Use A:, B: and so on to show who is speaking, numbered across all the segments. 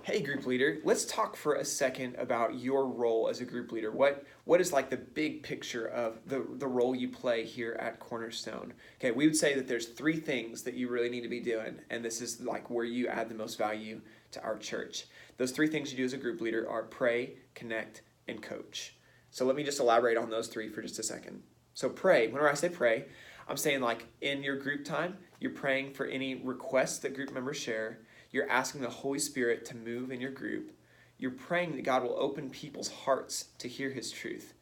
A: Hey, group leader, let's talk for a second about your role as a group leader. What is like the big picture of the role you play here at Cornerstone? Okay, we would say that there's three things that you really need to be doing, and this is like where you add the most value to our church. Those three things you do as a group leader are pray, connect, and coach. So let me just elaborate on those three for just a second. So pray, whenever I say pray, I'm saying like in your group time, you're praying for any requests that group members share. You're asking the Holy Spirit to move in your group. You're praying that God will open people's hearts to hear His truth.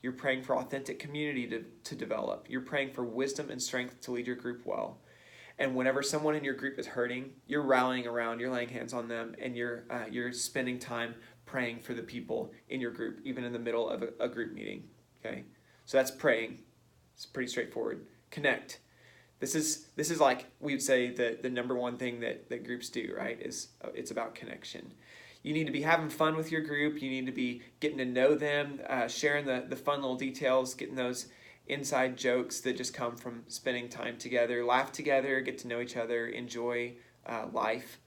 A: You're praying for authentic community to develop. You're praying for wisdom and strength to lead your group well. And whenever someone in your group is hurting, you're rallying around, you're laying hands on them, and you're spending time praying for the people in your group, even in the middle of a group meeting. Okay, so that's praying. It's pretty straightforward. Connect. This is like we would say the number one thing that groups do, right? Is it's about connection. You need to be having fun with your group. You need to be getting to know them, sharing the fun little details, getting those inside jokes that just come from spending time together, laugh together, get to know each other, enjoy life.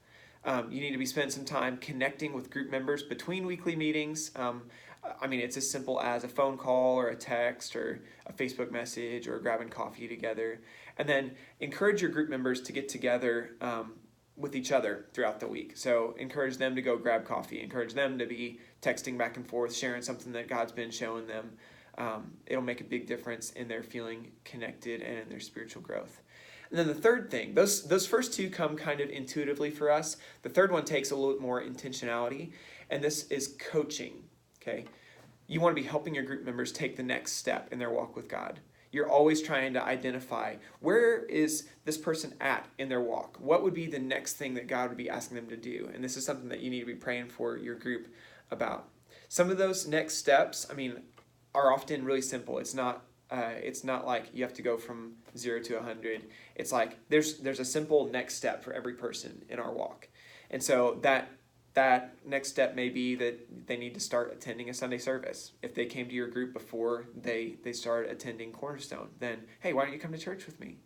A: You need to be spending some time connecting with group members between weekly meetings. I mean, it's as simple as a phone call or a text or a Facebook message or grabbing coffee together. And then encourage your group members to get together with each other throughout the week. So encourage them to go grab coffee. Encourage them to be texting back and forth, sharing something that God's been showing them. It'll make a big difference in their feeling connected and in their spiritual growth. And then the third thing, those first two come kind of intuitively for us. The third one takes a little bit more intentionality, and this is coaching. Okay, you want to be helping your group members take the next step in their walk with God. You're always trying to identify where is this person at in their walk? What would be the next thing that God would be asking them to do? And this is something that you need to be praying for your group about. Some of those next steps, I mean, are often really simple. It's not like you have to go from 0 to 100. It's like there's a simple next step for every person in our walk. And so that next step may be that they need to start attending a Sunday service. If they came to your group before they started attending Cornerstone, then, hey, why don't you come to church with me?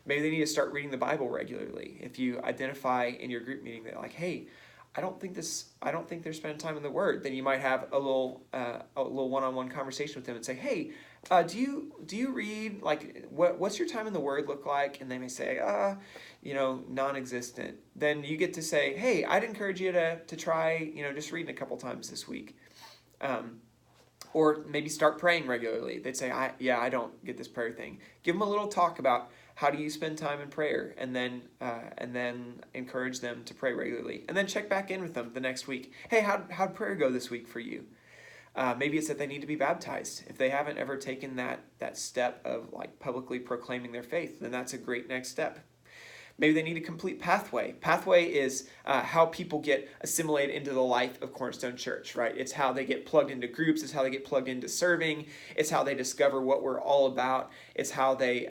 A: Maybe they need to start reading the Bible regularly. If you identify in your group meeting that like, hey, I don't think they're spending time in the Word, then you might have a little one-on-one conversation with them and say, hey, do you read, like, what's your time in the Word look like? And they may say, non-existent. Then you get to say, hey, I'd encourage you to try, just reading a couple times this week. Or maybe start praying regularly. They'd say, I don't get this prayer thing. Give them a little talk about how do you spend time in prayer, and then encourage them to pray regularly. And then check back in with them the next week. Hey, how'd prayer go this week for you? Maybe it's that they need to be baptized. If they haven't ever taken that step of like publicly proclaiming their faith, then that's a great next step. Maybe they need a complete pathway. Pathway is how people get assimilated into the life of Cornerstone Church, right? It's how they get plugged into groups. It's how they get plugged into serving. It's how they discover what we're all about. It's how they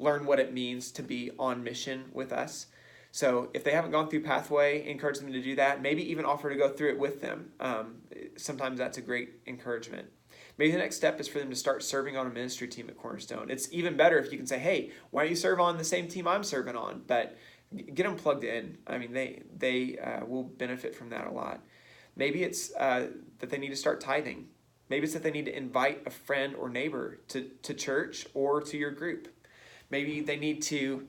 A: learn what it means to be on mission with us. So if they haven't gone through Pathway, encourage them to do that. Maybe even offer to go through it with them. Sometimes that's a great encouragement. Maybe the next step is for them to start serving on a ministry team at Cornerstone. It's even better if you can say, hey, why don't you serve on the same team I'm serving on? But get them plugged in. I mean, they will benefit from that a lot. Maybe it's that they need to start tithing. Maybe it's that they need to invite a friend or neighbor to church or to your group. Maybe they need to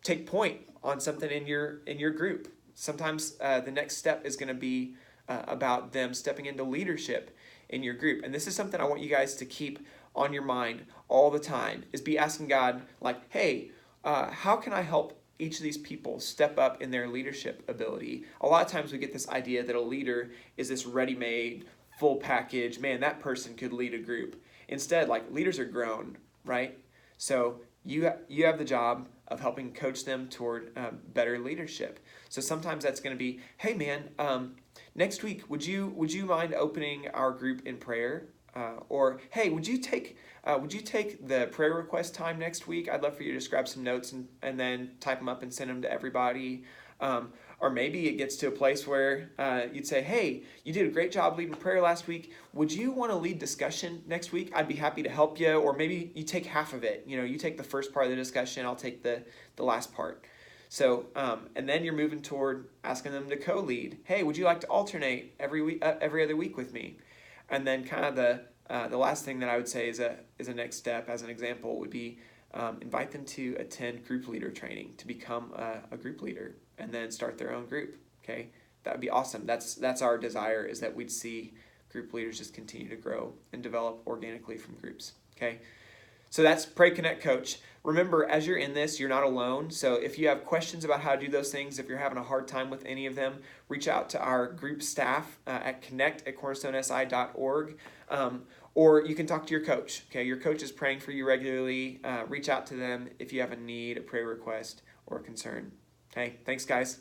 A: take point on something in your group. Sometimes the next step is going to be about them stepping into leadership in your group. And this is something I want you guys to keep on your mind all the time, is be asking God, like, hey, how can I help each of these people step up in their leadership ability? A lot of times we get this idea that a leader is this ready-made, full package, man, that person could lead a group. Instead, like, leaders are grown, right? So you have the job of helping coach them toward better leadership. So sometimes that's going to be, hey man, next week would you mind opening our group in prayer? Or hey, would you take the prayer request time next week? I'd love for you to just grab some notes and then type them up and send them to everybody. Or maybe it gets to a place where you'd say, hey, you did a great job leading prayer last week. Would you want to lead discussion next week? I'd be happy to help you. Or maybe you take half of it. You take the first part of the discussion. I'll take the last part. So, and then you're moving toward asking them to co-lead. Hey, would you like to alternate every week, every other week with me? And then kind of the last thing that I would say is a next step as an example would be invite them to attend group leader training to become a group leader and then start their own group. Okay, that would be awesome. That's our desire, is that we'd see group leaders just continue to grow and develop organically from groups. Okay. So that's Pray, Connect, Coach. Remember, as you're in this, you're not alone. So if you have questions about how to do those things, if you're having a hard time with any of them, reach out to our group staff at connect@cornerstonesi.org. Or you can talk to your coach. Okay, your coach is praying for you regularly. Reach out to them if you have a need, a prayer request, or a concern. Okay, thanks, guys.